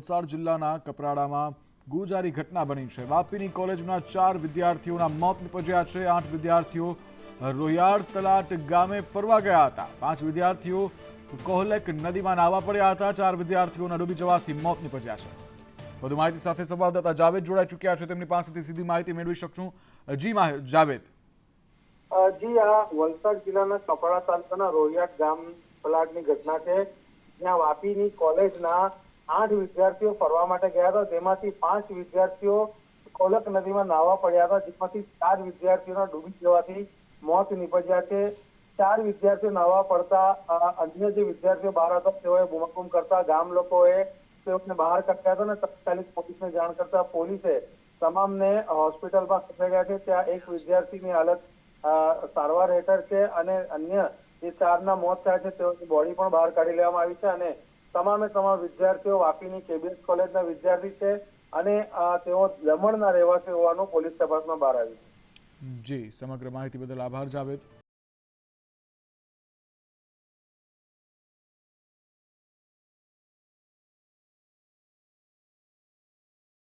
વલસાડ જિલ્લાના કપરાડામાં ગોજારી ઘટના બની છે। વાપીની કોલેજના 4 વિદ્યાર્થીઓના મોત નીપજ્યા છે। 8 વિદ્યાર્થીઓ રોહિયાળ તલાટ ગામે ફરવા ગયા હતા। 5 વિદ્યાર્થીઓ કોહલેક નદીમાં નાહવા પડ્યા હતા। 4 વિદ્યાર્થીઓના ડૂબી જવાથી મોત નીપજ્યા છે। વધુ માહિતી સાથે સંવાદદાતા જાવેદ જોડાઈ ચૂક્યા છે। તેમની પાસેથી સીધી માહિતી મેળવી શકશું। જી જાવેદ। જી, આ વલસાડ જિલ્લાના કપરાડા તાલુકાના રોહિયાળ ગામ પલાટની ઘટના છે, જ્યાં વાપીની કોલેજના 8 વિદ્યાર્થીઓ ફરવા માટે ગયા હતા, જેમાંથી 5 વિદ્યાર્થીઓ કોલક નદીમાં નાહવા પડ્યા હતા, જેમાંથી 4 વિદ્યાર્થીઓના ડૂબી જવાથી મોત નીપજ્યા છે। 4 વિદ્યાર્થીઓ નાહવા પડતા અન્ય જે વિદ્યાર્થીઓ બહાર હતા તેઓએ બૂમાબૂમ કરતા ગામ લોકોએ તેઓને બહાર કાઢ્યા હતા અને તાત્કાલિક પોલીસને જાણ કરતા પોલીસે તમામને હોસ્પિટલમાં ખસેડ્યા છે। ત્યાં એક વિદ્યાર્થીની હાલત સારવાર હેઠળ છે અને અન્ય જે 4ના મોત થયા છે તેઓની બોડી પણ બહાર કાઢી લેવામાં આવી છે અને તમામે તમામ વિદ્યાર્થીઓ વાપીની કેબીએસ કોલેજના વિદ્યાર્થી છે અને તેઓ દમણના રહેવાસી હોવાનું પોલીસ તપાસમાં બહાર આવ્યું છે। જી, સમગ્ર માહિતી બદલ આભાર જાવેદ।